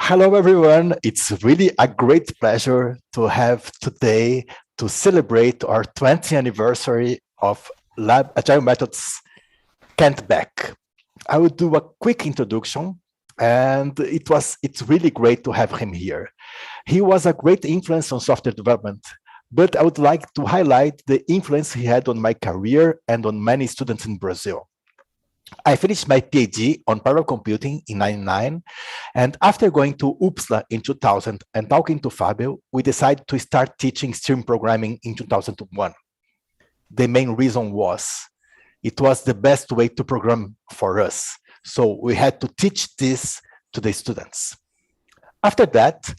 Hello, everyone. It's really a great pleasure to have today to celebrate our 20th anniversary of Lab Agile Methods Kent Beck. I will do a quick introduction, and it's really great to have him here. He was a great influence on software development, but I would like to highlight the influence he had on my career and on many students in Brazil. I finished my PhD on parallel computing in '99, and after going to UPSLA in 2000 and talking to Fabio, we decided to start teaching stream programming in 2001. The main reason was it was the best way to program for us, so we had to teach this to the students. After that,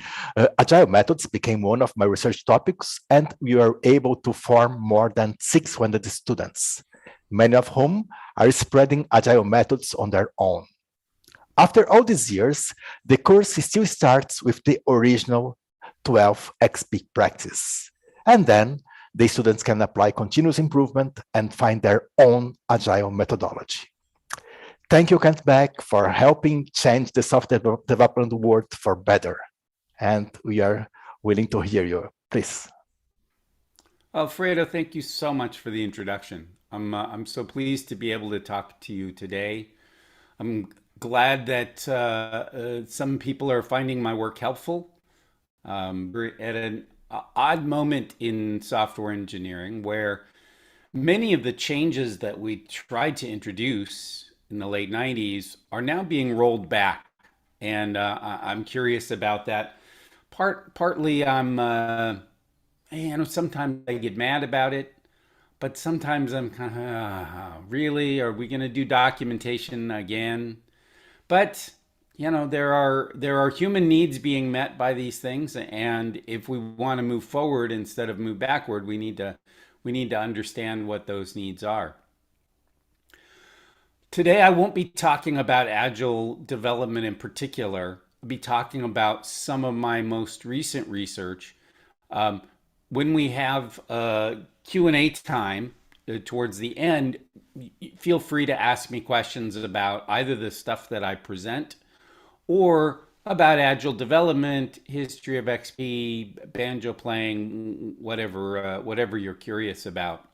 Agile methods became one of my research topics, and we were able to form more than 600 students, many of whom are spreading Agile methods on their own. After all these years, the course still starts with the original 12 XP practice. And then the students can apply continuous improvement and find their own Agile methodology. Thank you, Kent Beck, for helping change the software development world for better. And we are willing to hear you. Please. Alfredo, thank you so much for the introduction. I'm so pleased to be able to talk to you today. I'm glad that some people are finding my work helpful. We're at an odd moment in software engineering where many of the changes that we tried to introduce in the late 90s are now being rolled back. And I'm curious about that. Partly sometimes I get mad about it, but sometimes I'm kind of, really? Are we going to do documentation again? But there are human needs being met by these things, and if we want to move forward instead of move backward, we need to understand what those needs are. Today, I won't be talking about Agile development in particular. I'll be talking about some of my most recent research. When we have Q&A time towards the end, feel free to ask me questions about either the stuff that I present or about Agile development, history of XP, banjo playing, whatever you're curious about.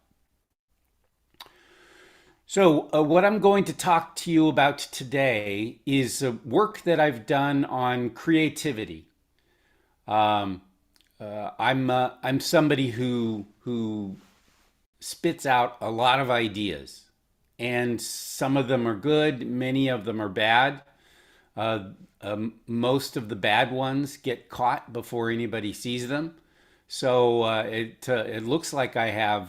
So what I'm going to talk to you about today is work that I've done on creativity. I'm somebody who spits out a lot of ideas, and some of them are good, many of them are bad. Most of the bad ones get caught before anybody sees them. So it looks like I have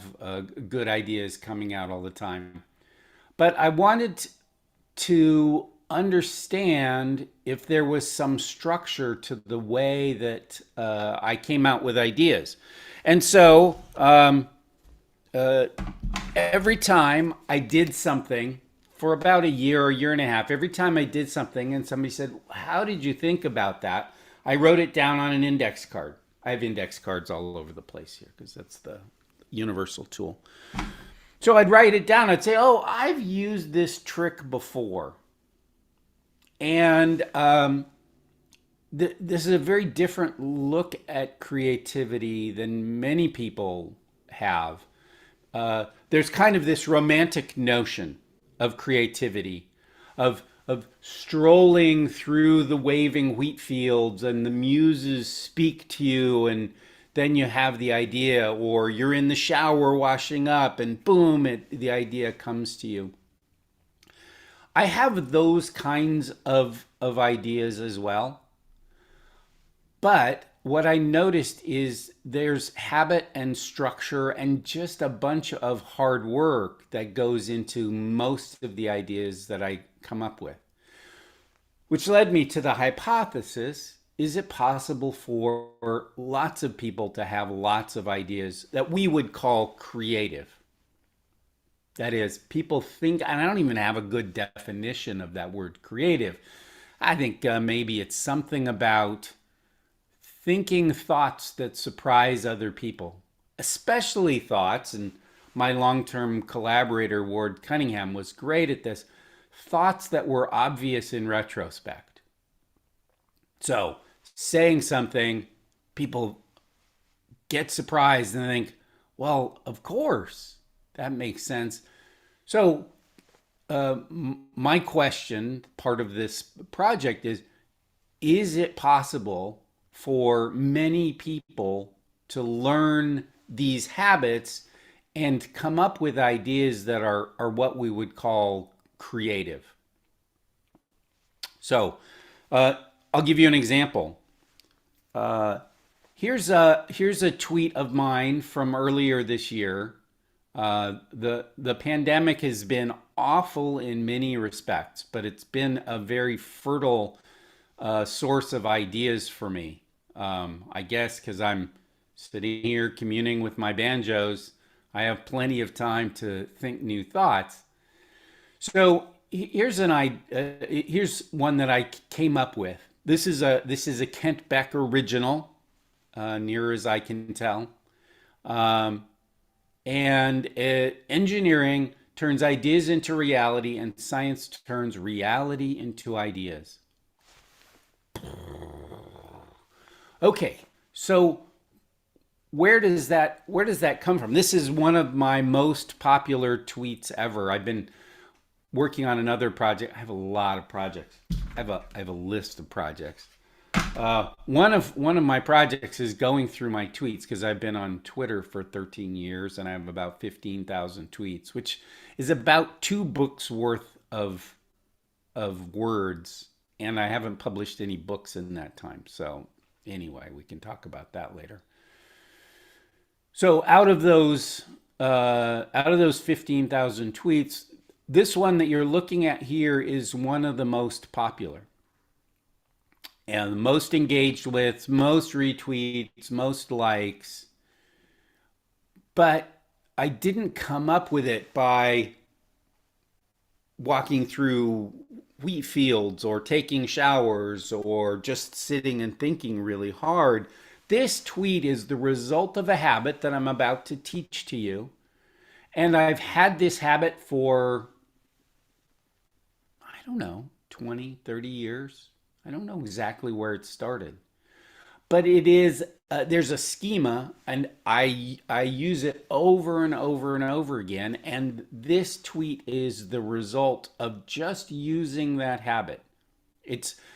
good ideas coming out all the time. But I wanted to understand if there was some structure to the way that I came out with ideas. And so every time I did something for about a year and a half, every time I did something and somebody said, "How did you think about that?" I wrote it down on an index card. I have index cards all over the place here because that's the universal tool. So I'd write it down. I'd say, "Oh, I've used this trick before." And this is a very different look at creativity than many people have. There's kind of this romantic notion of creativity, of strolling through the waving wheat fields and the muses speak to you, and then you have the idea, or you're in the shower washing up and boom, the idea comes to you. I have those kinds of ideas as well. But what I noticed is there's habit and structure and just a bunch of hard work that goes into most of the ideas that I come up with. Which led me to the hypothesis, is it possible for lots of people to have lots of ideas that we would call creative? That is, people think, and I don't even have a good definition of that word creative. I think maybe it's something about thinking thoughts that surprise other people, especially thoughts, and my long-term collaborator, Ward Cunningham, was great at this, thoughts that were obvious in retrospect. So saying something, people get surprised and think, well, of course, that makes sense. So my question, part of this project is it possible for many people to learn these habits and come up with ideas that are what we would call creative? So I'll give you an example. Here's a tweet of mine from earlier this year. The pandemic has been awful in many respects, but it's been a very fertile source of ideas for me. I guess because I'm sitting here communing with my banjos, I have plenty of time to think new thoughts. So here's one that I came up with. This is a Kent Beck original, near as I can tell. Engineering turns ideas into reality, and science turns reality into ideas. Okay, so where does that come from? This is one of my most popular tweets ever. I've been working on another project. I have a lot of projects. I have a list of projects. One of my projects is going through my tweets, because I've been on Twitter for 13 years and I have about 15,000 tweets, which is about 2 books worth of words, and I haven't published any books in that time. So anyway, we can talk about that later. So out of those 15,000 tweets, this one that you're looking at here is one of the most popular and most engaged with, most retweets, most likes. But I didn't come up with it by walking through wheat fields or taking showers or just sitting and thinking really hard. This tweet is the result of a habit that I'm about to teach to you. And I've had this habit for, I don't know, 20, 30 years. I don't know exactly where it started. But it is, there's a schema, and I use it over and over and over again. And this tweet is the result of just using that habit.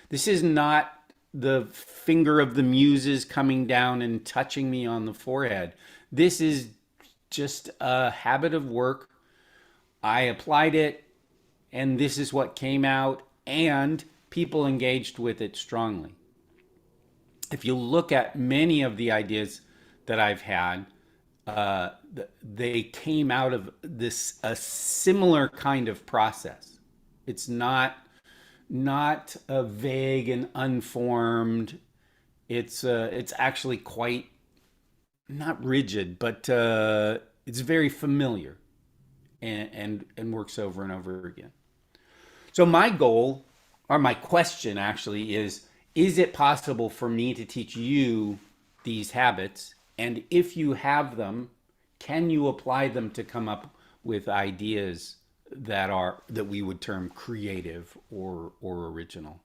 This is not the finger of the muses coming down and touching me on the forehead. This is just a habit of work. I applied it, and this is what came out, and people engaged with it strongly. If you look at many of the ideas that I've had, they came out of a similar kind of process. It's not vague and unformed. It's actually quite not rigid, but it's very familiar and works over and over again. So my goal, or my question actually, is it possible for me to teach you these habits? And if you have them, can you apply them to come up with ideas that we would term creative or original?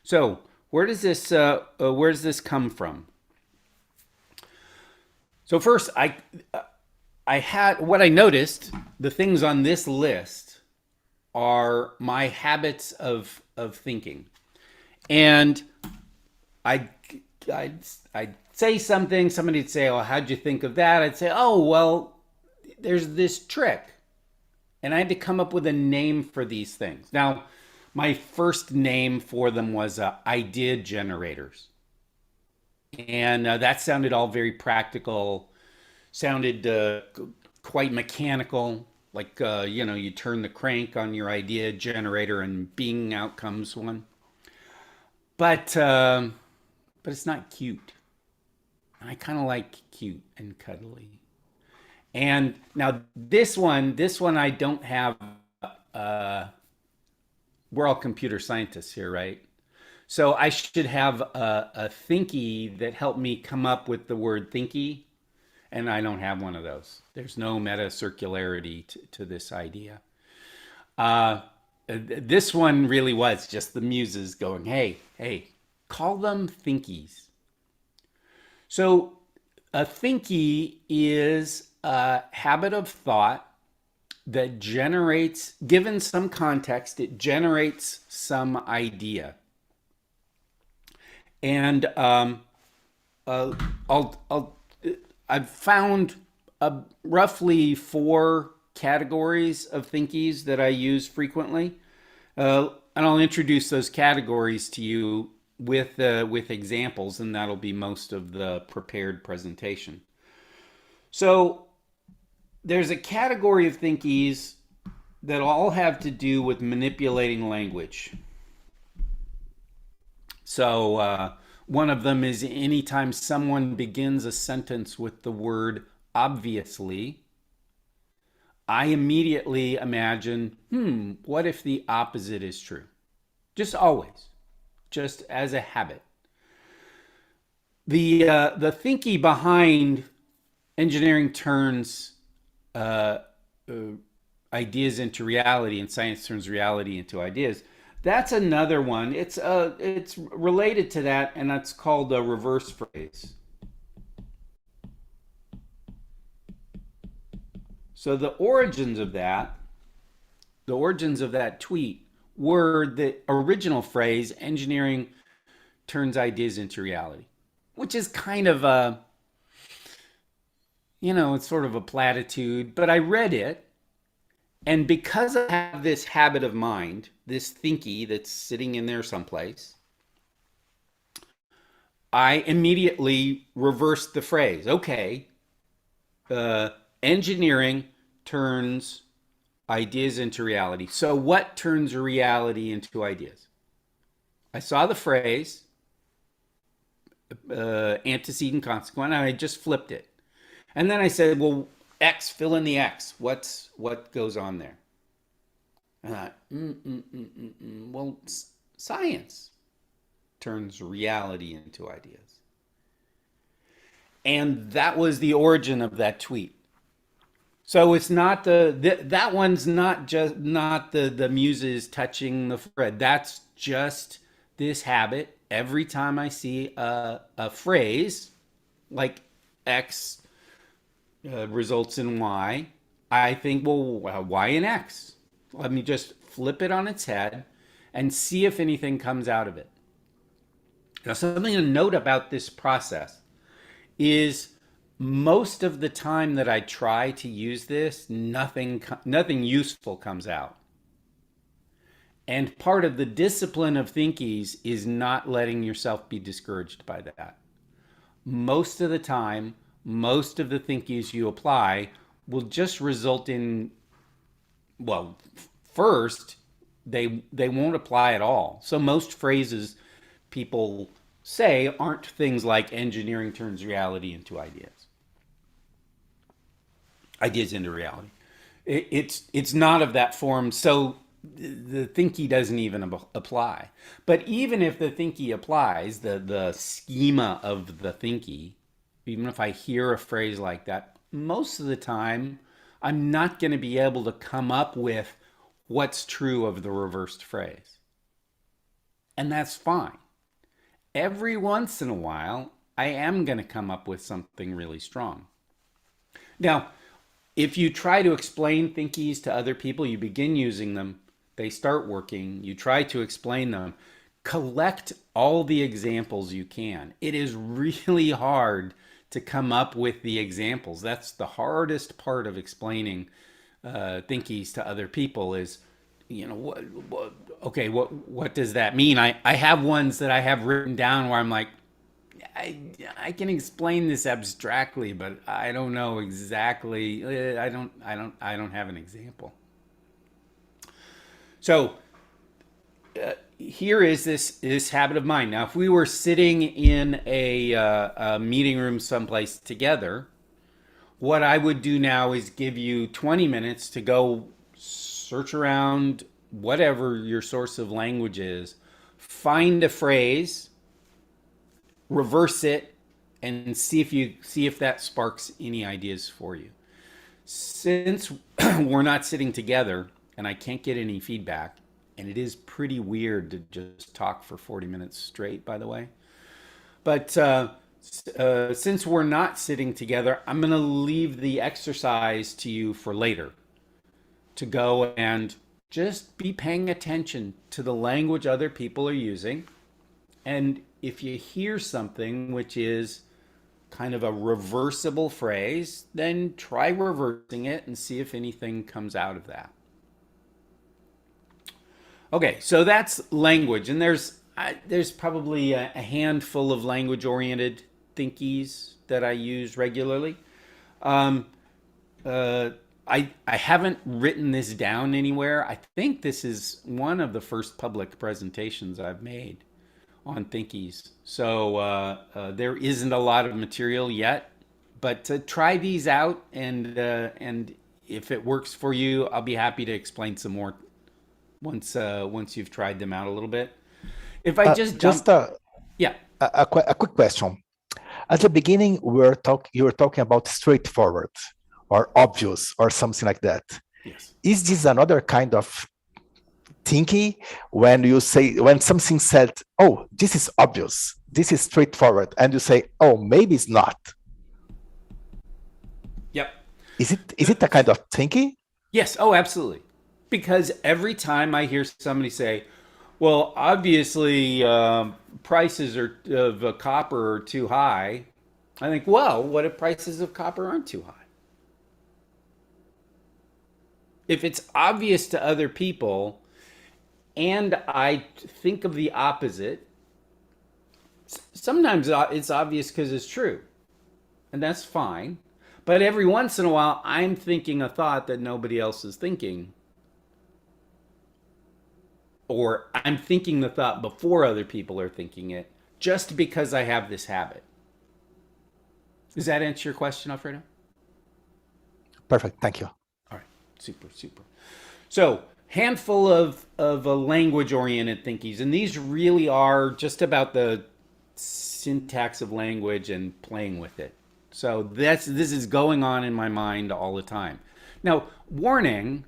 So where does this come from? So first, I had what I noticed. The things on this list are my habits of thinking, and I'd say something. Somebody'd say, "Oh, how'd you think of that?" I'd say, "Oh, well, there's this trick." And I had to come up with a name for these things. Now, my first name for them was idea generators. And that sounded all very practical, sounded quite mechanical, like, you turn the crank on your idea generator and bing, out comes one. But it's not cute. I kind of like cute and cuddly. And now this one I don't have, we're all computer scientists here, right? So I should have a Thinky that helped me come up with the word Thinky, and I don't have one of those. There's no meta circularity to this idea. This one really was just the muses going, hey, Call them Thinkies. So a Thinkie is a habit of thought that generates, given some context, it generates some idea. And I've found roughly 4 categories of Thinkies that I use frequently. And I'll introduce those categories to you with examples, and that'll be most of the prepared presentation. So there's a category of Thinkies that all have to do with manipulating language. So one of them is anytime someone begins a sentence with the word obviously, I immediately imagine, what if the opposite is true? Just always, just as a habit. The thinking behind engineering turns ideas into reality and science turns reality into ideas. That's another one. It's related to that, and that's called a reverse phrase. So the origins of that tweet were the original phrase, engineering turns ideas into reality, which is kind of a, it's sort of a platitude, but I read it, and because I have this habit of mind, this thinky that's sitting in there someplace, I immediately reversed the phrase. Okay, engineering turns ideas into reality. So what turns reality into ideas? I saw the phrase, antecedent consequent, and I just flipped it. And then I said, well, X, fill in the X. What goes on there? And I thought, well, science turns reality into ideas. And that was the origin of that tweet. So it's not that one's not the muses touching the thread. That's just this habit. Every time I see a phrase like X results in Y, I think, well, Y and X. Let me just flip it on its head and see if anything comes out of it. Now, something to note about this process is most of the time that I try to use this, nothing useful comes out. And part of the discipline of Thinkies is not letting yourself be discouraged by that. Most of the time, most of the Thinkies you apply will just result in, well, first, they won't apply at all. So most phrases people say aren't things like engineering turns reality into ideas into reality. It's not of that form, so the thinky doesn't even apply. But even if the thinky applies, the schema of the thinky, even if I hear a phrase like that, most of the time I'm not going to be able to come up with what's true of the reversed phrase. And that's fine. Every once in a while, I am going to come up with something really strong. Now, if you try to explain Thinkies to other people, you begin using them, they start working, you try to explain them, collect all the examples you can. It is really hard to come up with the examples. That's the hardest part of explaining Thinkies to other people is, what does that mean? I have ones that I have written down where I'm like, I can explain this abstractly, but I don't know exactly. I don't have an example. So here is this habit of mine. Now, if we were sitting in a meeting room someplace together, what I would do now is give you 20 minutes to go search around whatever your source of language is, find a phrase, reverse it, and see if that sparks any ideas for you. Since we're not sitting together and I can't get any feedback, And it is pretty weird to just talk for 40 minutes straight, by the way. But since we're not sitting together, I'm going to leave the exercise to you for later to go and just be paying attention to the language other people are using. And if you hear something which is kind of a reversible phrase, then try reversing it and see if anything comes out of that. Okay, so that's language, and there's probably a handful of language-oriented thinkies that I use regularly. Um, I haven't written this down anywhere. I think this is one of the first public presentations I've made on Thinkies. So there isn't a lot of material yet, but try these out, and if it works for you, I'll be happy to explain some more once you've tried them out a little bit. If I just Just yeah, a quick question. At the beginning, you were talking about straightforward or obvious or something like that. yes, Is this another kind of thinking when something said, oh, this is obvious, this is straightforward, and you say, oh, maybe it's not? yep. Is it a kind of thinking? Yes, oh, absolutely. Because every time I hear somebody say, well, obviously prices of copper are too high, I think, well, what if prices of copper aren't too high? If it's obvious to other people, and I think of the opposite, sometimes it's obvious because it's true, and that's fine. But every once in a while, I'm thinking a thought that nobody else is thinking, or I'm thinking the thought before other people are thinking it, just because I have this habit. Does that answer your question, Alfredo? Perfect, thank you. All right, super, super. So, handful of language-oriented thinkies, and these really are just about the syntax of language and playing with it. So this is going on in my mind all the time. Now, warning,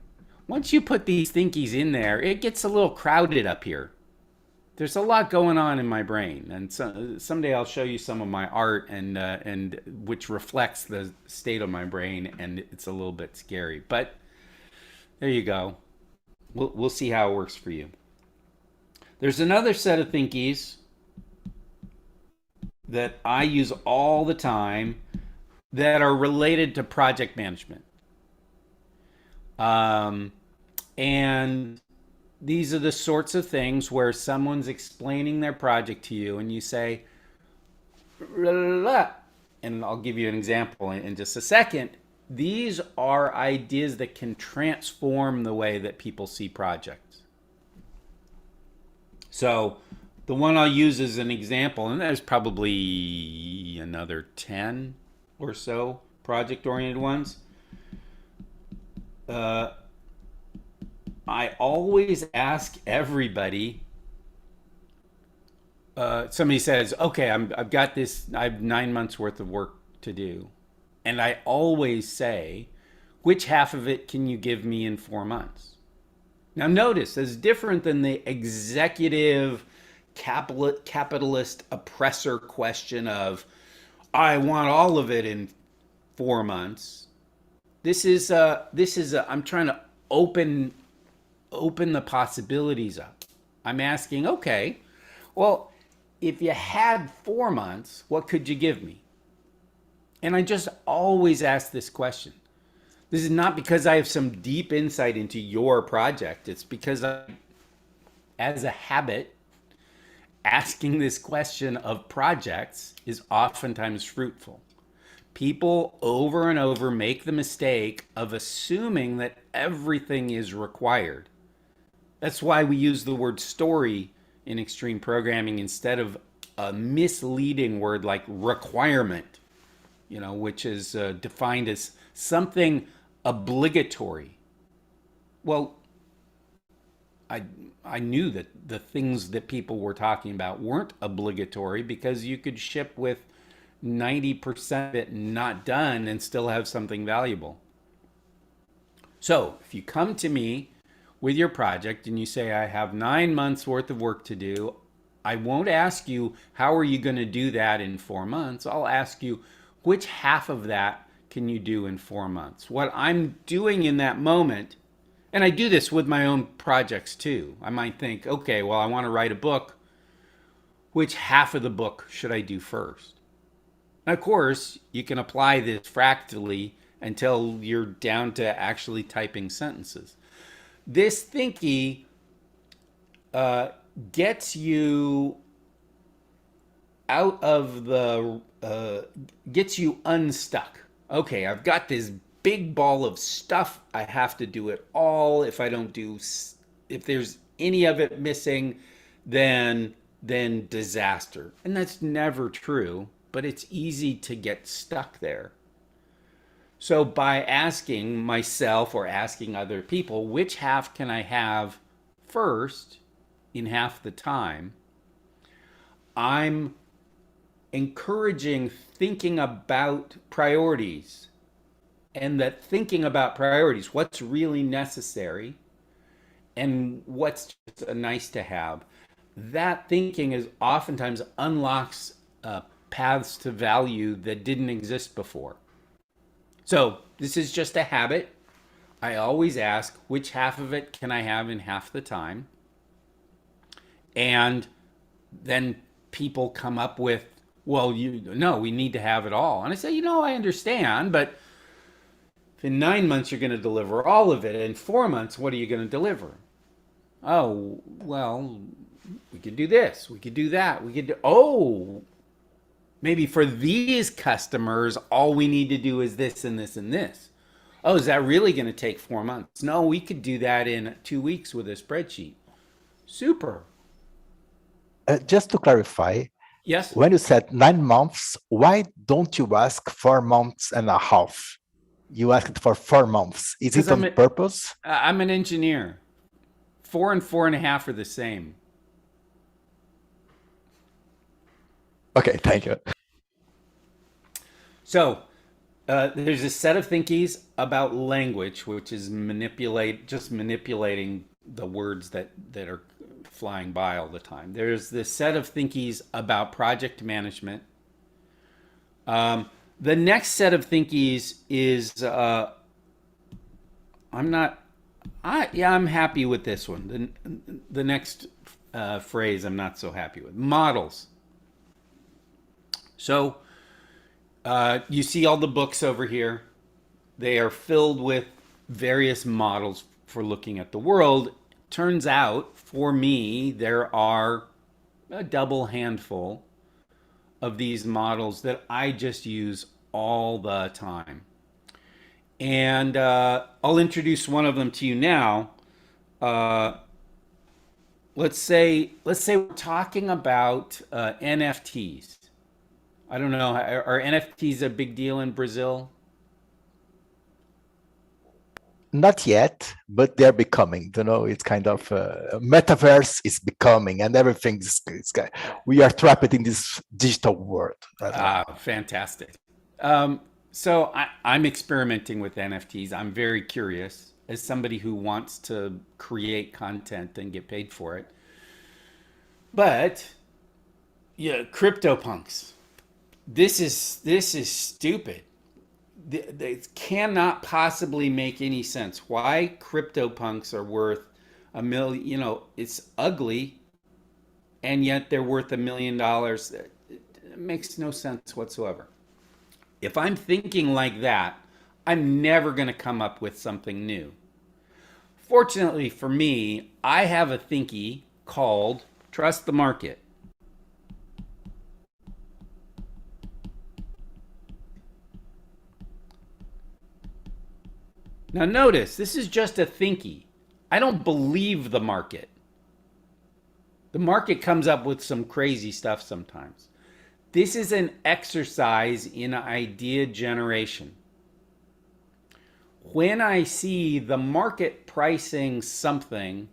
once you put these thinkies in there, it gets a little crowded up here. There's a lot going on in my brain, and someday I'll show you some of my art and which reflects the state of my brain, and it's a little bit scary. But there you go. We'll see how it works for you. There's another set of thinkies that I use all the time that are related to project management. And these are the sorts of things where someone's explaining their project to you and you say, and I'll give you an example in just a second. These are ideas that can transform the way that people see projects. So the one I'll use as an example, and there's probably another 10 or so project-oriented ones. I always ask everybody, somebody says, okay, I've got this, I have 9 months worth of work to do. And I always say, which half of it can you give me in 4 months? Now notice, that's different than the executive capitalist oppressor question of, I want all of it in 4 months. This is I'm trying to open the possibilities up. I'm asking, okay, well, if you had 4 months, what could you give me? And I just always ask this question. This is not because I have some deep insight into your project. It's because as a habit, asking this question of projects is oftentimes fruitful. People over and over make the mistake of assuming that everything is required. That's why we use the word story in extreme programming instead of a misleading word like requirement, which is defined as something obligatory. Well, I knew that the things that people were talking about weren't obligatory because you could ship with 90% of it not done and still have something valuable. So if you come to me with your project and you say, I have 9 months worth of work to do, I won't ask you, how are you going to do that in 4 months? I'll ask you, which half of that can you do in 4 months? What I'm doing in that moment, and I do this with my own projects too. I might think, okay, well, I want to write a book. Which half of the book should I do first? And of course, you can apply this fractally until you're down to actually typing sentences. This thinky gets you out of the, gets you unstuck. Okay, I've got this big ball of stuff. I have to do it all. If I don't do, if there's any of it missing, then disaster. And that's never true, but it's easy to get stuck there. So by asking myself or asking other people, which half can I have first in half the time, I'm encouraging thinking about priorities, and that thinking about priorities, what's really necessary and what's just a nice to have, that thinking is oftentimes unlocks paths to value that didn't exist before. So this is just a habit. I always ask, which half of it can I have in half the time? And then people come up with, well, no, we need to have it all. And I say, I understand, but if in 9 months you're going to deliver all of it, in 4 months, what are you going to deliver? Oh, well, we could do this, we could do that, we could do, maybe for these customers, all we need to do is this and this and this. Oh, is that really going to take 4 months? No, we could do that in 2 weeks with a spreadsheet. Super. Just to clarify, yes, when you said 9 months, why don't you ask 4 months and a half? You asked for 4 months. Is it on purpose? I'm an engineer. 4 and 4.5 are the same. Okay, thank you. So there's a set of thinkies about language, which is manipulating the words that are flying by all the time. There's this set of thinkies about project management. The next set of thinkies is I'm happy with this one. The next phrase I'm not so happy with. Models. So you see all the books over here. They are filled with various models for looking at the world. Turns out, for me, there are a double handful of these models that I just use all the time. And I'll introduce one of them to you now. Let's say we're talking about NFTs. I don't know, are NFTs a big deal in Brazil? Not yet, but they're becoming. It's kind of metaverse is becoming, and everything's. We are trapped in this digital world. Fantastic. So I'm experimenting with NFTs. I'm very curious as somebody who wants to create content and get paid for it. But yeah, CryptoPunks. This is stupid. It cannot possibly make any sense. Why CryptoPunks are worth $1 million? It's ugly, and yet they're worth $1 million. It makes no sense whatsoever. If I'm thinking like that, I'm never going to come up with something new. Fortunately for me, I have a thinky called Trust the Market. Now notice, this is just a thinky. I don't believe the market. The market comes up with some crazy stuff sometimes. This is an exercise in idea generation. When I see the market pricing something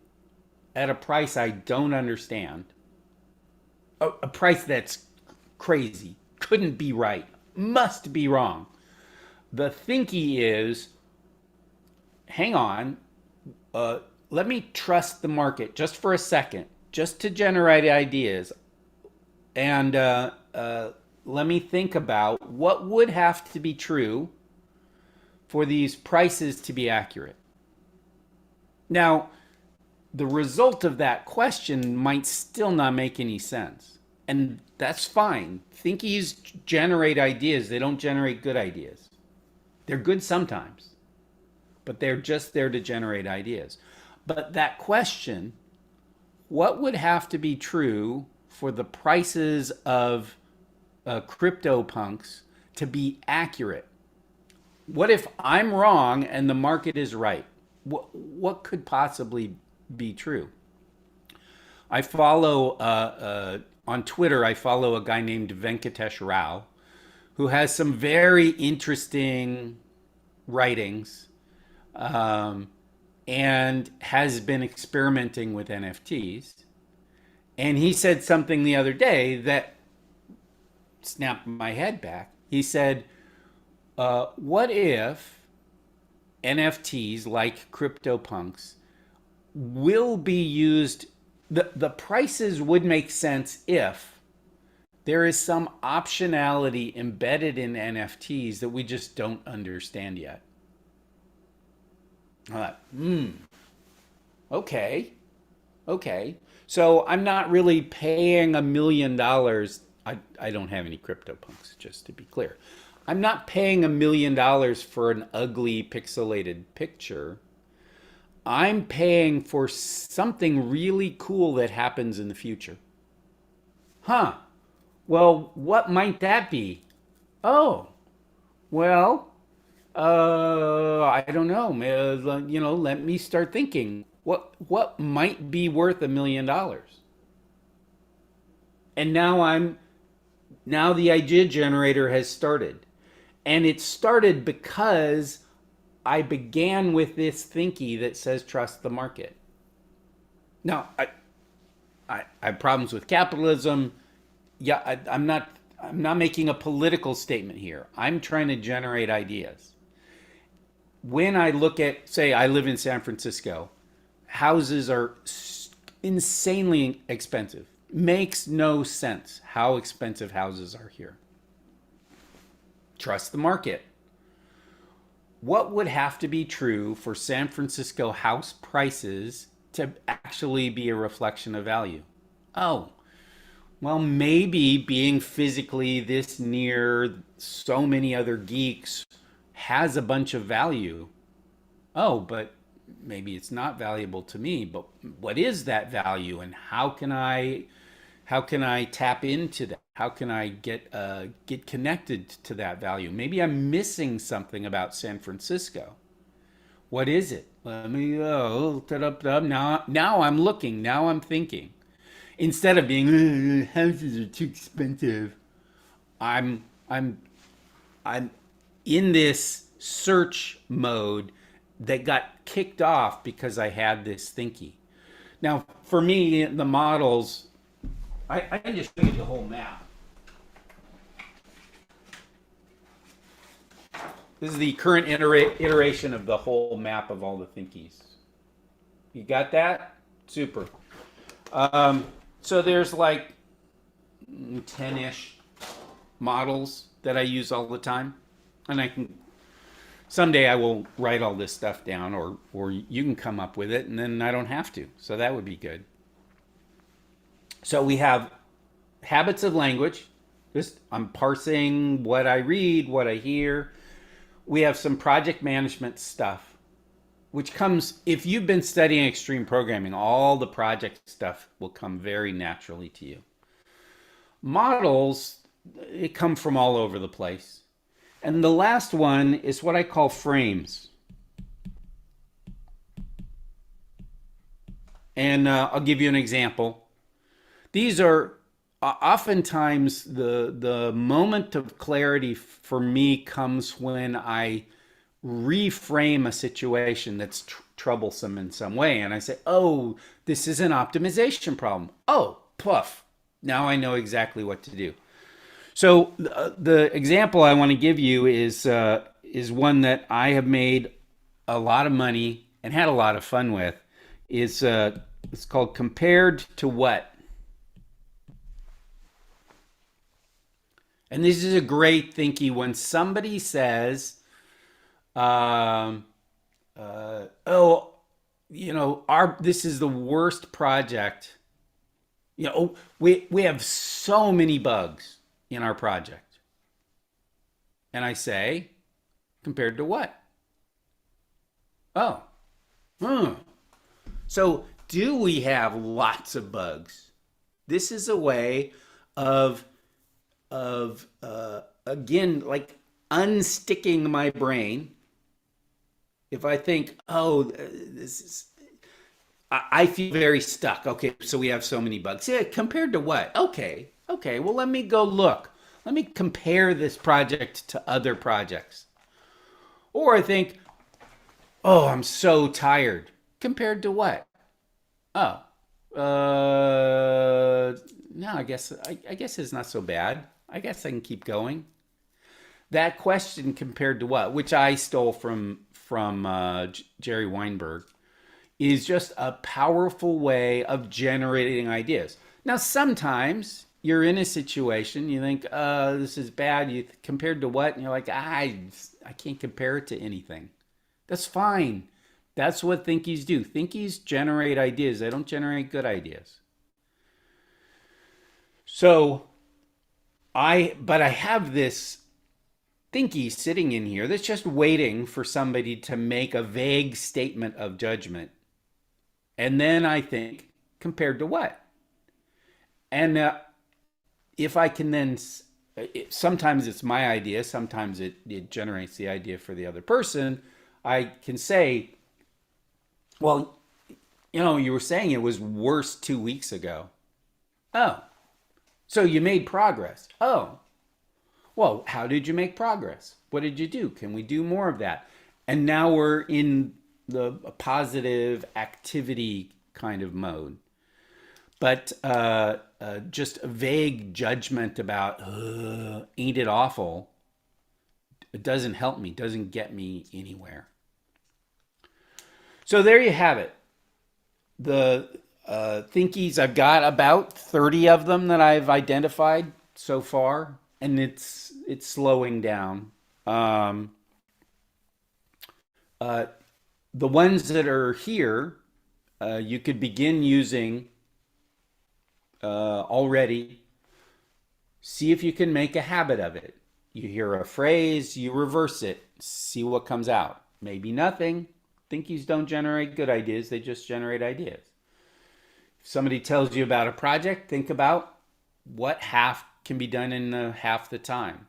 at a price I don't understand, a price that's crazy, couldn't be right, must be wrong, the thinky is, hang on, let me trust the market just for a second, just to generate ideas. And let me think about what would have to be true for these prices to be accurate. Now, the result of that question might still not make any sense. And that's fine. Thinkies generate ideas. They don't generate good ideas. They're good sometimes, but they're just there to generate ideas. But that question, what would have to be true for the prices of CryptoPunks to be accurate? What if I'm wrong and the market is right? What could possibly be true? I follow, on Twitter, I follow a guy named Venkatesh Rao, who has some very interesting writings and has been experimenting with NFTs. And he said something the other day that snapped my head back. He said, what if NFTs like CryptoPunks will be used, the prices would make sense if there is some optionality embedded in NFTs that we just don't understand yet. I thought, okay. So I'm not really paying $1 million. I don't have any CryptoPunks, just to be clear. I'm not paying $1 million for an ugly pixelated picture. I'm paying for something really cool that happens in the future. Huh. Well, what might that be? Oh, well, I don't know. Let me start thinking. What might be worth $1 million? And now the idea generator has started. And it started because I began with this thinky that says trust the market. Now, I have problems with capitalism. Yeah, I'm not making a political statement here. I'm trying to generate ideas. When I look at, say, I live in San Francisco, houses are insanely expensive. Makes no sense how expensive houses are here. Trust the market. What would have to be true for San Francisco house prices to actually be a reflection of value? Oh, well, maybe being physically this near so many other geeks has a bunch of value. Oh, but maybe it's not valuable to me. But what is that value, and how can I tap into that? How can I get connected to that value? Maybe I'm missing something about San Francisco. What is it? Let me now I'm looking. Now I'm thinking. Instead of being houses are too expensive, I'm in this search mode that got kicked off because I had this thinky. Now, for me, the models, I can just show you the whole map. This is the current iteration of the whole map of all the Thinkies. You got that? Super. So there's like 10-ish models that I use all the time. And someday I will write all this stuff down, or you can come up with it, and then I don't have to. So that would be good. So we have habits of language. I'm parsing what I read, what I hear. We have some project management stuff, which comes, if you've been studying extreme programming, all the project stuff will come very naturally to you. Models, it come from all over the place. And the last one is what I call frames. And I'll give you an example. These are oftentimes the moment of clarity for me comes when I reframe a situation that's troublesome in some way. And I say, oh, this is an optimization problem. Oh, puff. Now I know exactly what to do. So the example I want to give you is one that I have made a lot of money and had a lot of fun with, it's called compared to what? And this is a great thinky when somebody says, oh, this is the worst project. We have so many bugs in our project. And I say, compared to what? Oh, So do we have lots of bugs? This is a way of again, like unsticking my brain. If I think, oh, this is, I feel very stuck. Okay, so we have so many bugs. Yeah, compared to what? Okay, well, let me go look. Let me compare this project to other projects. Or I think, oh, I'm so tired. Compared to what? Oh, no, I guess it's not so bad. I guess I can keep going. That question compared to what, which I stole from Jerry Weinberg, is just a powerful way of generating ideas. Now, sometimes you're in a situation, you think, this is bad. You compared to what? And you're like, I can't compare it to anything. That's fine. That's what Thinkies do. Thinkies generate ideas. They don't generate good ideas. So but I have this Thinky sitting in here that's just waiting for somebody to make a vague statement of judgment. And then I think, compared to what? And if I can then, sometimes it's my idea, sometimes it generates the idea for the other person. I can say, well, you were saying it was worse 2 weeks ago. Oh, so you made progress. Oh, well, how did you make progress? What did you do? Can we do more of that? And now we're in the positive activity kind of mode. But just a vague judgment about, ain't it awful? It doesn't help me, doesn't get me anywhere. So there you have it. The Thinkies, I've got about 30 of them that I've identified so far, and it's slowing down. The ones that are here, you could begin using already. See if you can make a habit of it. You hear a phrase, you reverse it, see what comes out. Maybe nothing. Thinkies don't generate good ideas, they just generate ideas. If somebody tells you about a project, think about what half can be done in half the time.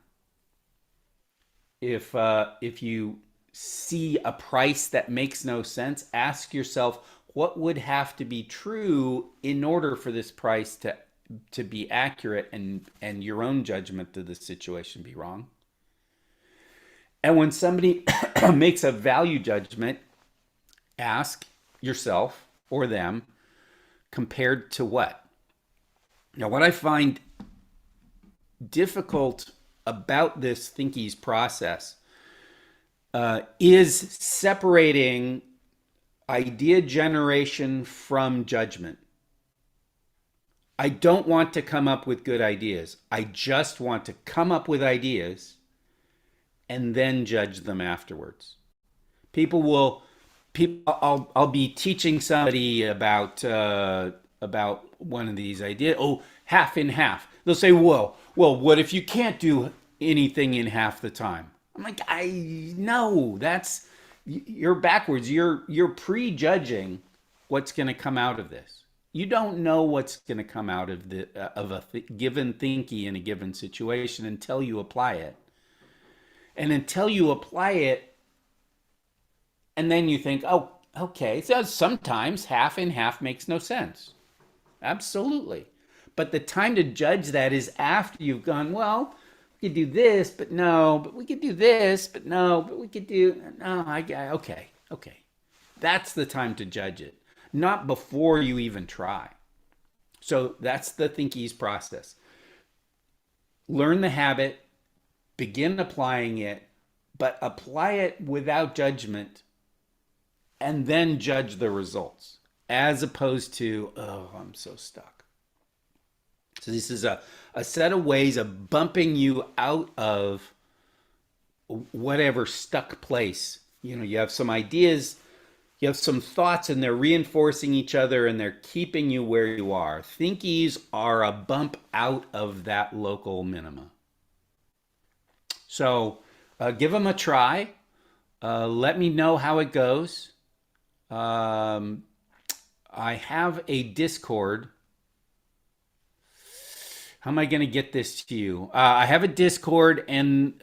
If you see a price that makes no sense, ask yourself, what would have to be true in order for this price to be accurate and your own judgment of the situation be wrong? And when somebody makes a value judgment, ask yourself or them, compared to what? Now, what I find difficult about this Thinkies process is separating idea generation from judgment. I don't want to come up with good ideas. I just want to come up with ideas and then judge them afterwards. I'll be teaching somebody about one of these ideas. Oh, half in half. They'll say, well, what if you can't do anything in half the time? I'm like, you're backwards. You're prejudging what's going to come out of this. You don't know what's going to come out of a given thinky in a given situation until you apply it. And until you apply it, and then you think, oh, okay, so sometimes half in half makes no sense. Absolutely. But the time to judge that is after you've gone, well, we could do this, but no, but we could do this, but no, but we could do, no, okay. That's the time to judge it, not before you even try. So that's the Thinkies process. Learn the habit, begin applying it, but apply it without judgment, and then judge the results. as opposed to, oh, I'm so stuck. So this is a set of ways of bumping you out of whatever stuck place. You know, you have some ideas, you have some thoughts, and they're reinforcing each other and they're keeping you where you are. Thinkies are a bump out of that local minima. So give them a try. Let me know how it goes. I have a Discord. How am I going to get this to you? I have a Discord, and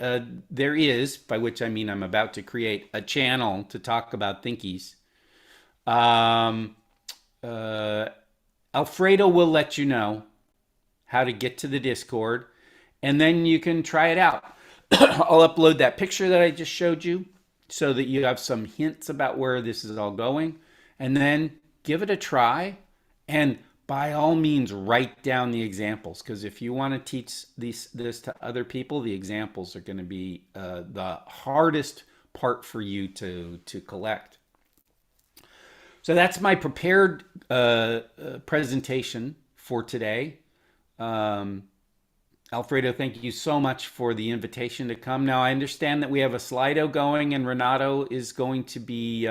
there is, by which I mean I'm about to create a channel to talk about Thinkies. Um, uh, Alfredo will let you know how to get to the Discord, and then you can try it out. I'll upload that picture that I just showed you so that you have some hints about where this is all going, and then give it a try. And by all means, write down the examples, because if you want to teach this to other people, the examples are going to be the hardest part for you to collect. So that's my prepared presentation for today. Alfredo, thank you so much for the invitation to come. Now, I understand that we have a Slido going, and Renato is going to be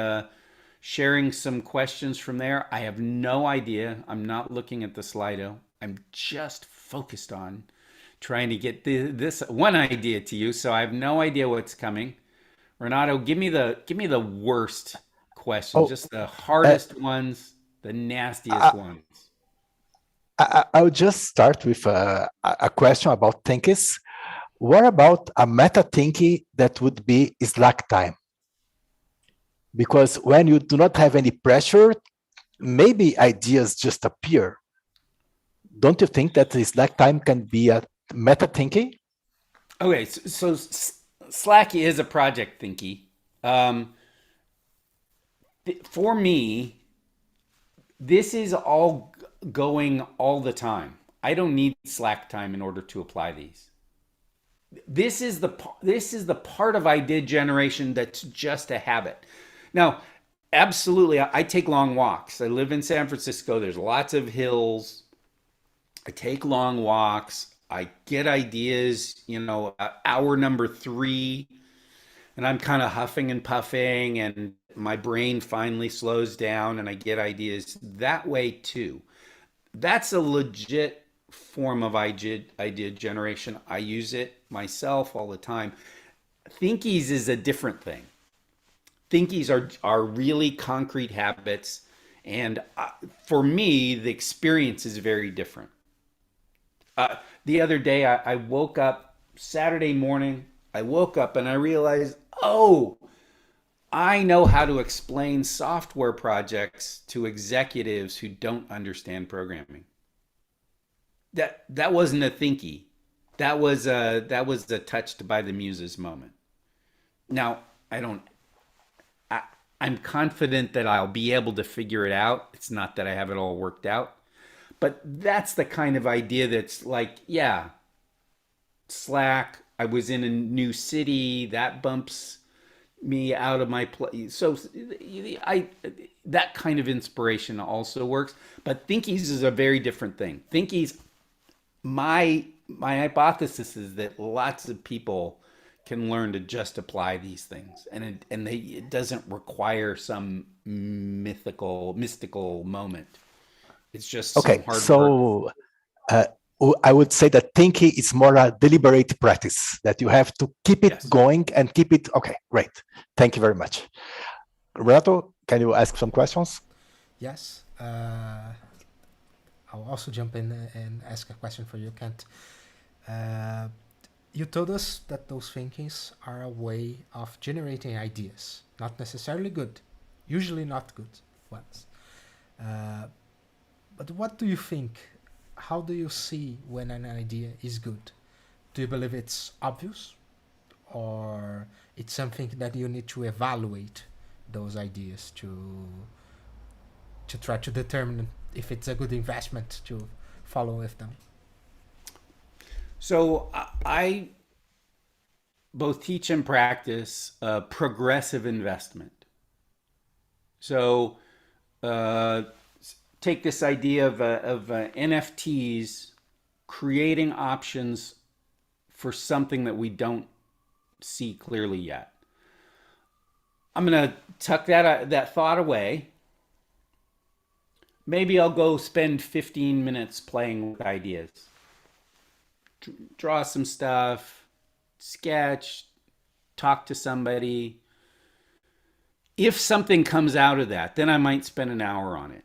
sharing some questions from there. I have no idea. I'm not looking at the Slido. I'm just focused on trying to get this one idea to you. So I have no idea what's coming. Renato, give me the worst questions, Oh, just the uh, hardest ones, the nastiest I, ones. I'll just start with a question about Thinkies. What about a meta Thinky that would be slack time? Because when you do not have any pressure, maybe ideas just appear. Don't you think that the slack time can be a meta Thinky? Okay, so Slack is a project thinky. Um, for me, this is all going all the time. I don't need Slack time in order to apply these. This is the part of idea generation that's just a habit. Now, absolutely, I take long walks. I live in San Francisco. There's lots of hills. I take long walks. I get ideas, hour number 3, and I'm kind of huffing and puffing, and my brain finally slows down, and I get ideas that way too. That's a legit form of idea generation. I use it myself all the time. Thinkies is a different thing. Thinkies are really concrete habits, and for me, the experience is very different. The other day, I woke up Saturday morning. I woke up and I realized, oh, I know how to explain software projects to executives who don't understand programming. That wasn't a thinky. That was a touched by the muses moment. Now, I don't. I, I'm confident that I'll be able to figure it out. It's not that I have it all worked out, but that's the kind of idea that's like, yeah, Slack. I was in a new city that bumps me out of my place. So I that kind of inspiration also works. But Thinkies is a very different thing. Thinkies, my hypothesis is that lots of people can learn to just apply these things, and it doesn't require some mystical moment. It's just some Okay, hard work. so uh, I would say that thinking is more a deliberate practice that you have to keep it Yes. going and keep it. Okay, great. Thank you very much. Renato, can you ask some questions? Yes. I'll also jump in and ask a question for you, Kent. Uh, you told us that those thinkings are a way of generating ideas, not necessarily good, usually not good ones. Uh, but what do you think? How do you see when an idea is good? Do you believe it's obvious, or it's something that you need to evaluate those ideas to try to determine if it's a good investment to follow with them? So I both teach and practice progressive investment. So take this idea of NFTs creating options for something that we don't see clearly yet. I'm going to tuck that thought away. Maybe I'll go spend 15 minutes playing with ideas. Draw some stuff, sketch, talk to somebody. If something comes out of that, then I might spend an hour on it.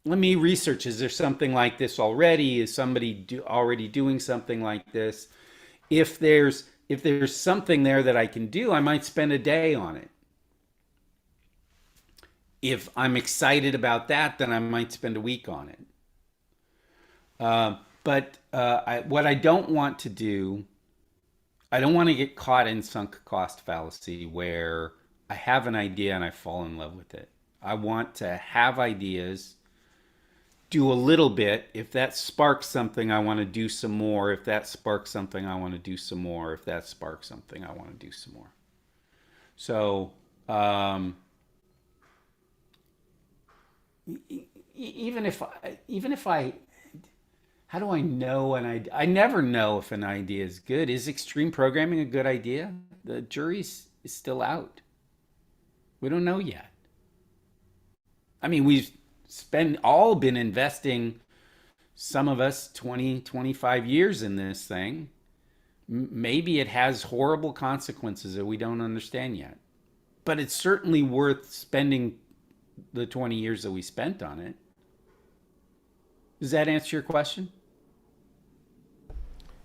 Let me research. Is there something like this already? Is somebody already doing something like this? If there's something there that I can do, I might spend a day on it. If I'm excited about that, then I might spend a week on it. But what I don't want to do, I don't want to get caught in sunk cost fallacy where I have an idea and I fall in love with it. I want to have ideas, do a little bit. If that sparks something, I want to do some more. If that sparks something, I want to do some more. If that sparks something, I want to do some more. So, even if I, how do I know I never know if an idea is good. Is extreme programming a good idea? The jury is still out. We don't know yet. I mean, we've all been investing, some of us 20, 25 years in this thing. Maybe it has horrible consequences that we don't understand yet. But it's certainly worth spending the 20 years that we spent on it. Does that answer your question?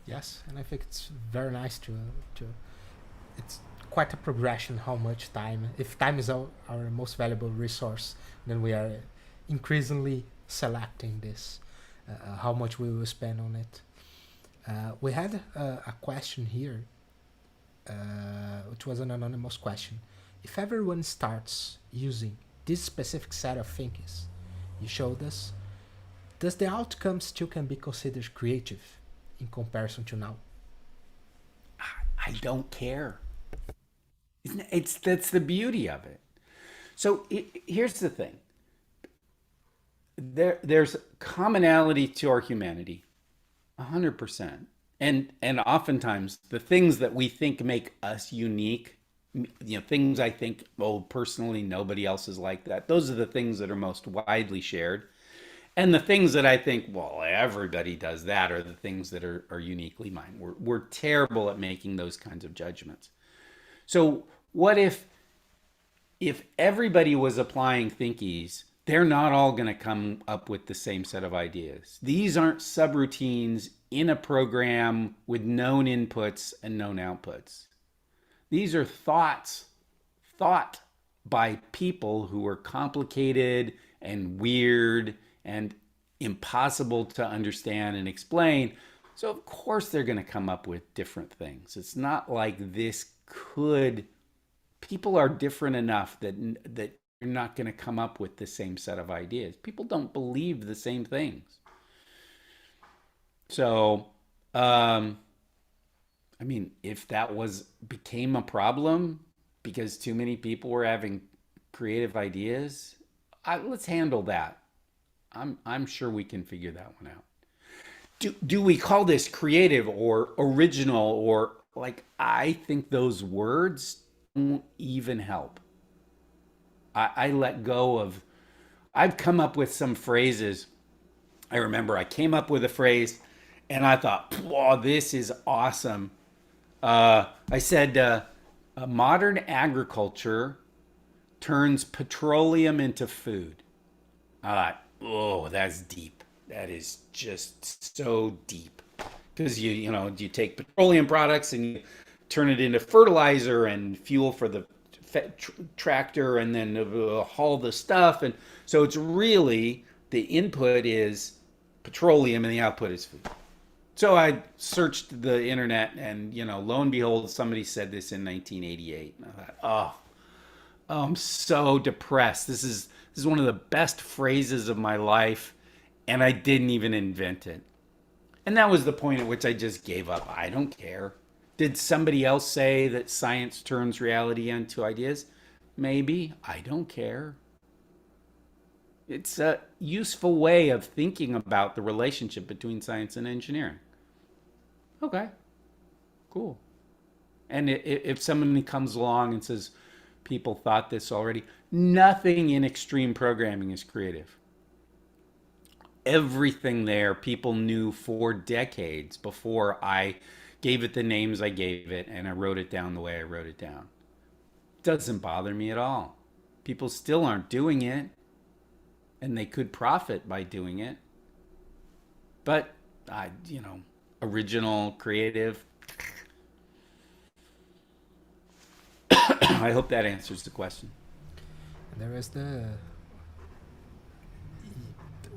Yes, and I think it's very nice to it's quite a progression how much time, if time is our most valuable resource, then we are increasingly selecting this, how much we will spend on it. We had a question here, which was an anonymous question. If everyone starts using this specific set of Thinkies you showed us, does the outcome still can be considered creative in comparison to now? I don't care. That's the beauty of it. So here's the thing. There's commonality to our humanity, 100%. And oftentimes the things that we think make us unique, things I think, personally, nobody else is like that. Those are the things that are most widely shared. And the things that I think, everybody does that, are the things that are uniquely mine. We're terrible at making those kinds of judgments. So what if everybody was applying Thinkies, they're not all going to come up with the same set of ideas. These aren't subroutines in a program with known inputs and known outputs. These are thought by people who are complicated and weird and impossible to understand and explain. So of course they're going to come up with different things. It's not like people are different enough that you're not going to come up with the same set of ideas. People don't believe the same things. So, if that became a problem because too many people were having creative ideas, let's handle that. I'm sure we can figure that one out. Do we call this creative or original or I think those words don't even help. I let go of, I've come up with some phrases. I remember I came up with a phrase and I thought, wow, this is awesome. I said, modern agriculture turns petroleum into food. I thought, oh, that's deep. That is just so deep. Because you take petroleum products and you turn it into fertilizer and fuel for the tractor and then haul the stuff. And so it's really, the input is petroleum and the output is food. So I searched the internet and, lo and behold, somebody said this in 1988. And I thought, oh, I'm so depressed. This is one of the best phrases of my life. And I didn't even invent it. And that was the point at which I just gave up. I don't care. Did somebody else say that science turns reality into ideas? Maybe. I don't care. It's a useful way of thinking about the relationship between science and engineering. Okay, cool. And if somebody comes along and says, people thought this already, nothing in extreme programming is creative. Everything there people knew for decades before I gave it the names I gave it and I wrote it down the way I wrote it down. Doesn't bother me at all. People still aren't doing it, and they could profit by doing it. But original, creative. I hope that answers the question. And there is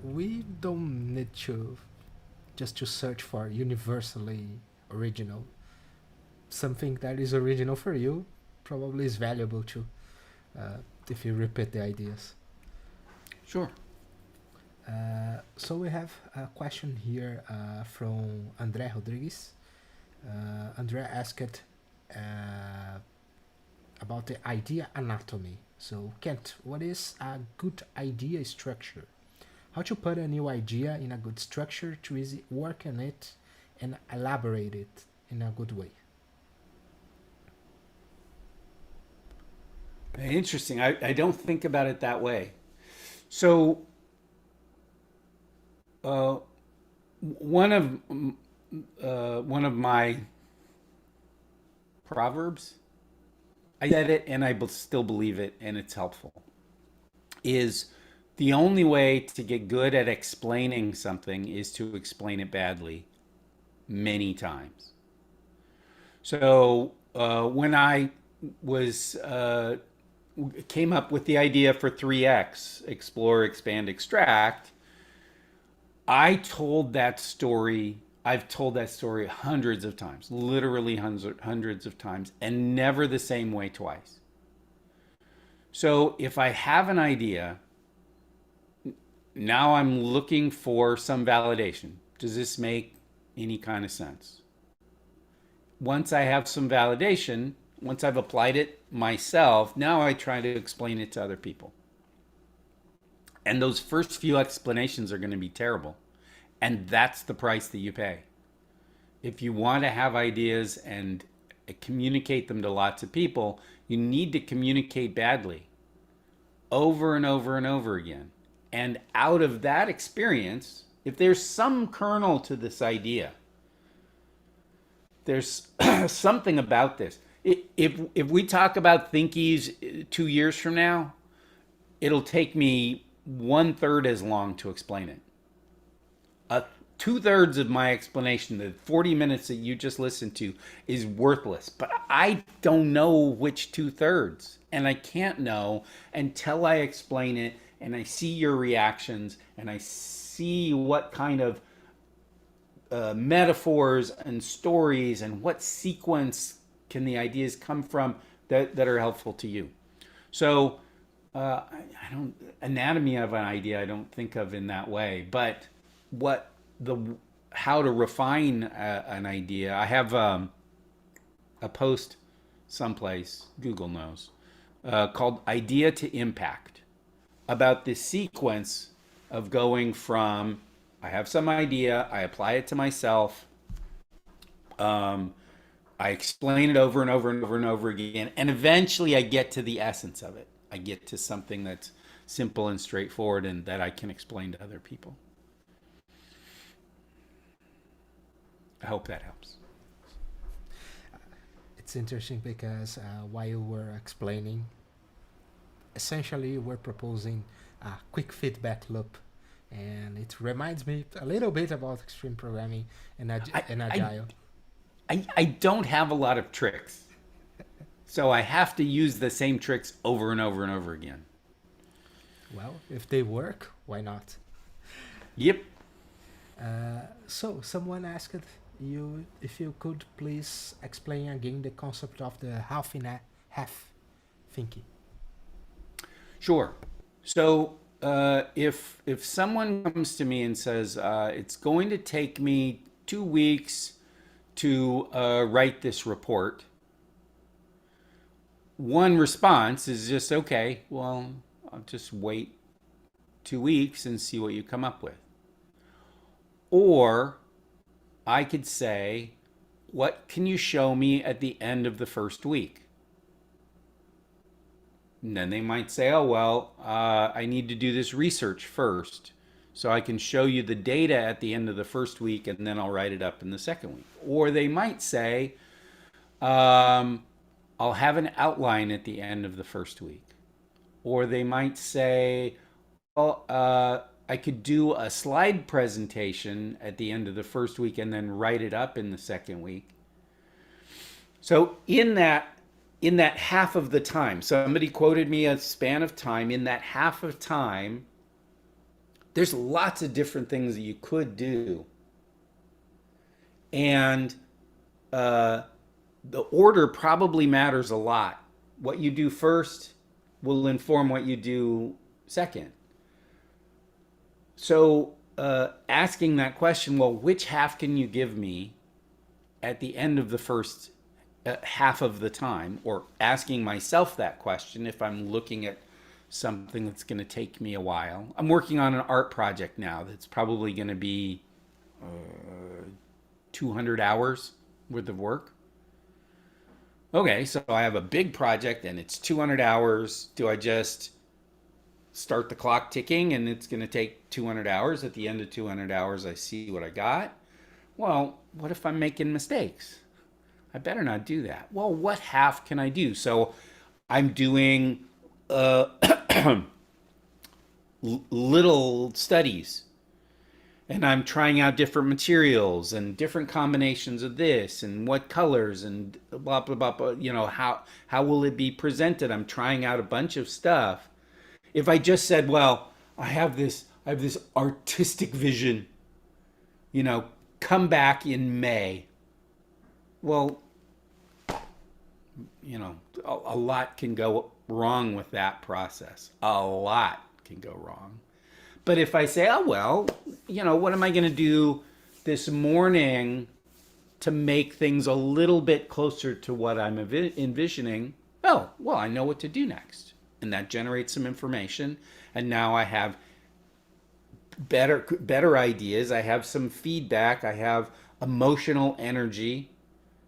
we don't need to just to search for universally original. Something that is original for you probably is valuable too, if you repeat the ideas. Sure. So we have a question here from André Rodrigues. André asked about the idea anatomy. So Kent, what is a good idea structure? How to put a new idea in a good structure to easy work on it and elaborate it in a good way? Interesting. I don't think about it that way. So one of my proverbs, I said it and I still believe it, and it's helpful, is the only way to get good at explaining something is to explain it badly many times. So when I was came up with the idea for 3X, explore, expand, extract, I told that story. I've told that story hundreds of times, literally hundreds of times, and never the same way twice. So if I have an idea, now I'm looking for some validation. Does this make any kind of sense? Once I have some validation, once I've applied it myself, now I try to explain it to other people. And those first few explanations are going to be terrible. And that's the price that you pay. If you want to have ideas and communicate them to lots of people, you need to communicate badly over and over and over again. And out of that experience, if there's some kernel to this idea, there's something about this. If we talk about Thinkies 2 years from now, it'll take me 1/3 as long to explain it. 2/3 of my explanation, the 40 minutes that you just listened to, is worthless. But I don't know which 2/3, and I can't know until I explain it and I see your reactions and I see what kind of metaphors and stories and what sequence can the ideas come from that are helpful to you. So I don't, anatomy of an idea I don't think of in that way, but how to refine an idea. I have a post someplace, Google knows, called Idea to Impact, about this sequence of going from I have some idea, I apply it to myself, I explain it over and over and over and over again, and eventually I get to the essence of it. I get to something that's simple and straightforward and that I can explain to other people. I hope that helps. It's interesting because while you were explaining, essentially we're proposing a quick feedback loop, and it reminds me a little bit about extreme programming and Agile. I don't have a lot of tricks, so I have to use the same tricks over and over and over again. Well, if they work, why not? Yep. So someone asked you if you could please explain again the concept of the half in a half thinking. Sure. So if someone comes to me and says it's going to take me 2 weeks to write this report, one response is just, okay, well, I'll just wait 2 weeks and see what you come up with. Or I could say, what can you show me at the end of the first week? And then they might say, oh, well, I need to do this research first, so I can show you the data at the end of the first week, and then I'll write it up in the second week. Or they might say, I'll have an outline at the end of the first week. Or they might say, well, I could do a slide presentation at the end of the first week and then write it up in the second week. So in that half of the time, somebody quoted me a span of time. In that half of time, there's lots of different things that you could do. And the order probably matters a lot. What you do first will inform what you do second. So asking that question, well, which half can you give me at the end of the first half of the time, or asking myself that question if I'm looking at something that's going to take me a while. I'm working on an art project now that's probably going to be 200 hours worth of work. Okay, so I have a big project and it's 200 hours. Do I just start the clock ticking and it's going to take 200 hours? At the end of 200 hours, I see what I got. Well, what if I'm making mistakes? I better not do that. Well, what half can I do? So I'm doing little studies, and I'm trying out different materials and different combinations of this and what colors and blah, blah, blah, blah. You know, how will it be presented? I'm trying out a bunch of stuff. If I just said, well, I have this artistic vision, you know, come back in May. Well, you know, a lot can go wrong with that process. A lot can go wrong. But if I say, oh, well, you know, what am I going to do this morning to make things a little bit closer to what I'm envisioning? Oh, well, I know what to do next. And that generates some information. And now I have better ideas. I have some feedback. I have emotional energy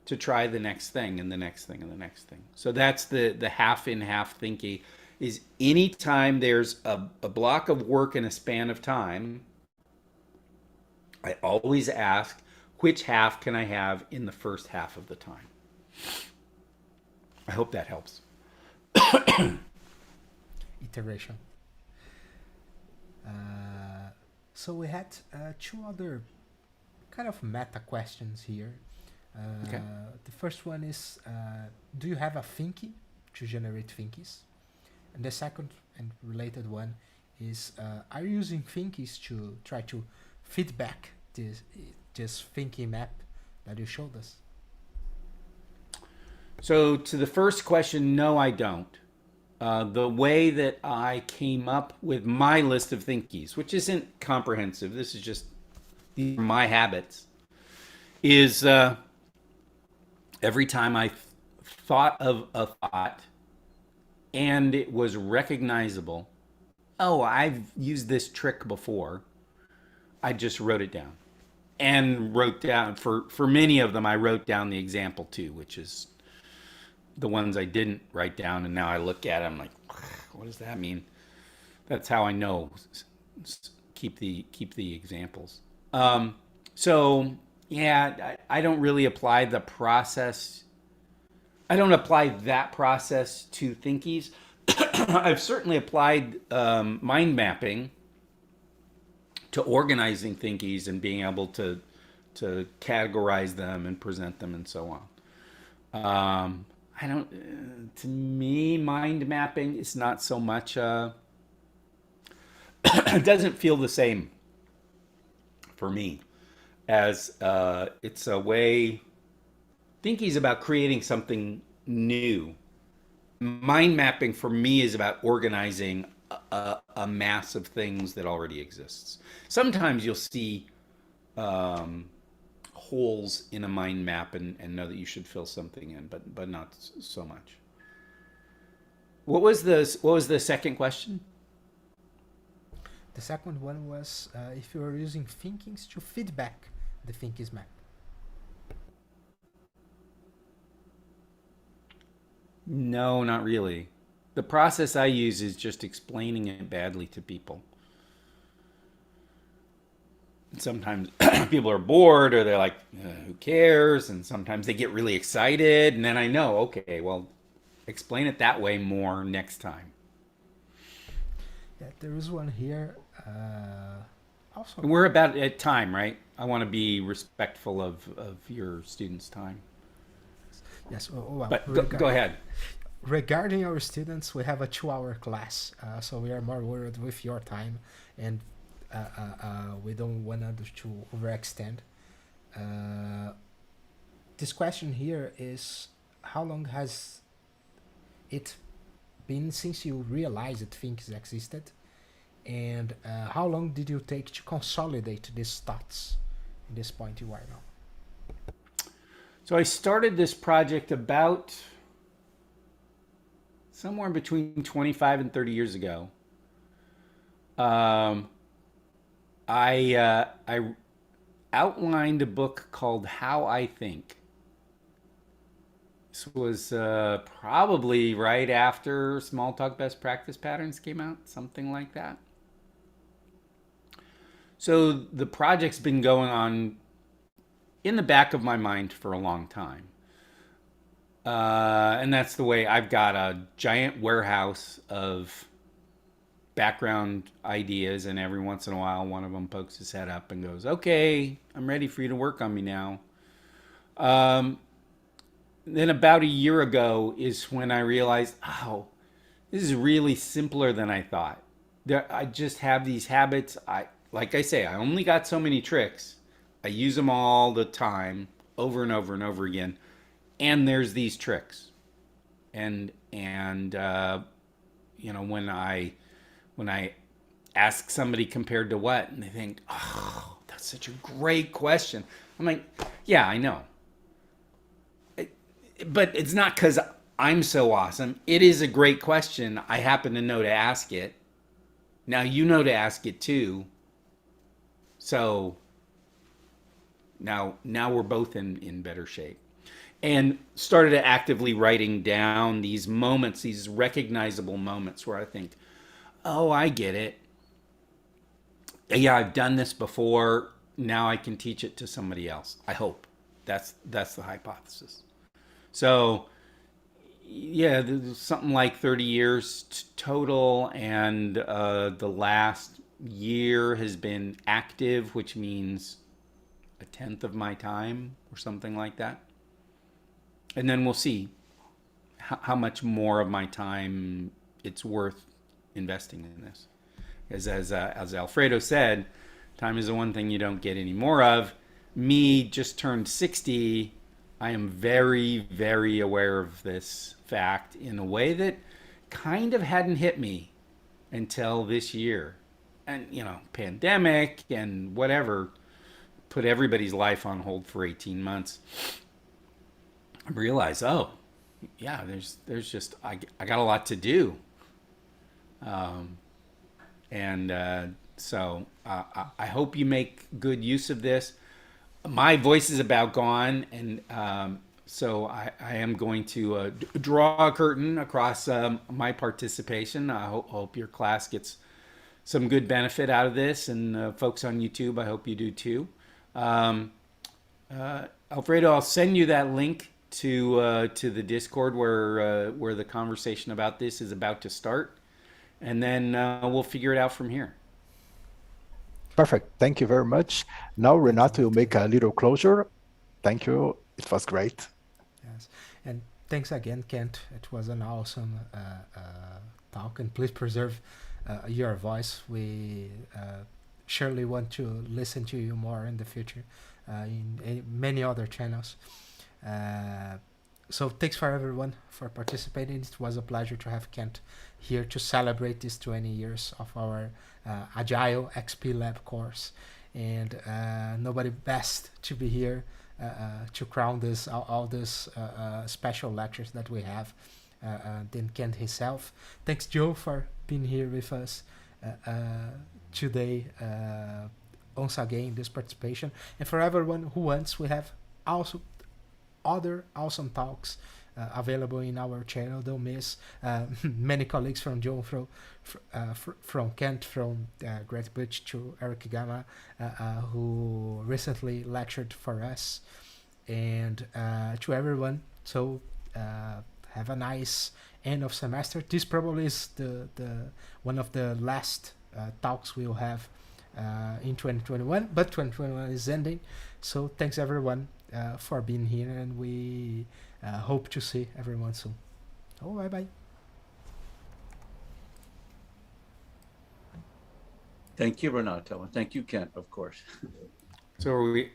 to try the next thing and the next thing and the next thing. So that's the half in half thinking, is anytime there's a block of work in a span of time, I always ask, which half can I have in the first half of the time? I hope that helps. Iteration. So we had two other kind of meta questions here. Okay. The first one is, do you have a Thinky to generate Thinkies? And the second and related one is, are you using Thinkies to try to feedback this Thinky map that you showed us? So to the first question, no, I don't. The way that I came up with my list of Thinkies, which isn't comprehensive, this is just my habits, is every time I thought of a thought and it was recognizable, oh, I've used this trick before, I just wrote it down. And wrote down, for many of them, I wrote down the example too, which is the ones I didn't write down. And now I look at it, I'm like, what does that mean? That's how I know. Keep the examples. So yeah, I don't really apply the process. I don't apply that process to Thinkies. I've certainly applied mind mapping to organizing Thinkies and being able to categorize them and present them and so on. I don't. To me, mind mapping is not so much. It doesn't feel the same for me as it's a way. Thinking is about creating something new. Mind mapping for me is about organizing a mass of things that already exists. Sometimes you'll see holes in a mind map and know that you should fill something in, but not so much. What was the second question? The second one was if you are using Thinkies to feedback the Thinkies map. No, not really. The process I use is just explaining it badly to people. Sometimes people are bored or they're like, who cares? And sometimes they get really excited. And then I know, okay, well, explain it that way more next time. Yeah, there is one here. Also, And we're about at time, right? I want to be respectful of your students' time. yes. Well, But go ahead. regarding our students, we have a 2-hour class, so we are more worried with your time, and we don't want to overextend. This question here is, how long has it been since you realized that Thinkies existed, and how long did you take to consolidate these thoughts in this point you are now? So I started this project about somewhere between 25 and 30 years ago. I outlined a book called How I Think. This was probably right after Smalltalk Best Practice Patterns came out, something like that. So the project's been going on in the back of my mind for a long time. And that's the way I've got a giant warehouse of background ideas, and every once in a while one of them pokes his head up and goes, okay, I'm ready for you to work on me now. Then about a year ago is when I realized, oh, this is really simpler than I thought. I just have these habits. Like I say, I only got so many tricks. I use them all the time, over and over and over again. And there's these tricks. And you know, when I ask somebody compared to what, and they think, oh, that's such a great question. I'm like, yeah, I know. But it's not because I'm so awesome. It is a great question. I happen to know to ask it. Now you know to ask it too. So now we're both in better shape. And started actively writing down these moments, these recognizable moments where I think, oh, I get it. Yeah, I've done this before. Now I can teach it to somebody else. I hope. That's the hypothesis. So, yeah, there's something like 30 years total, and the last year has been active, which means a tenth of my time or something like that. And then we'll see how much more of my time it's worth investing in this. Because as Alfredo said, time is the one thing you don't get any more of. Me just turned 60. I am very, very aware of this fact in a way that kind of hadn't hit me until this year. And, you know, pandemic and whatever put everybody's life on hold for 18 months. I realized, oh, yeah, there's just, I got a lot to do. So I hope you make good use of this. My voice is about gone, and so I am going to draw a curtain across my participation. I hope your class gets some good benefit out of this, and folks on YouTube, I hope you do too. Alfredo, I'll send you that link to the Discord where the conversation about this is about to start, and then we'll figure it out from here. Perfect. Thank you very much. Now Renato will make a little closure. Thank you. It was great. Yes, and thanks again, Kent. It was an awesome talk, and please preserve your voice. We surely want to listen to you more in the future in many other channels. So thanks for everyone for participating. It was a pleasure to have Kent here to celebrate these 20 years of our Agile XP Lab course, and nobody best to be here to crown this all these special lectures that we have than Kent himself. Thanks, Joe, for being here with us today once again this participation. And for everyone who wants, we have also other awesome talks available in our channel. Don't miss. Many colleagues from John, from Kent, from Great Butch to Erich Gamma, who recently lectured for us, and to everyone. So have a nice end of semester. This probably is the one of the last talks we'll have in 2021, but 2021 is ending. So thanks everyone for being here, and we hope to see everyone soon. Oh, bye-bye. Thank you, Renato, and thank you, Kent, of course. So we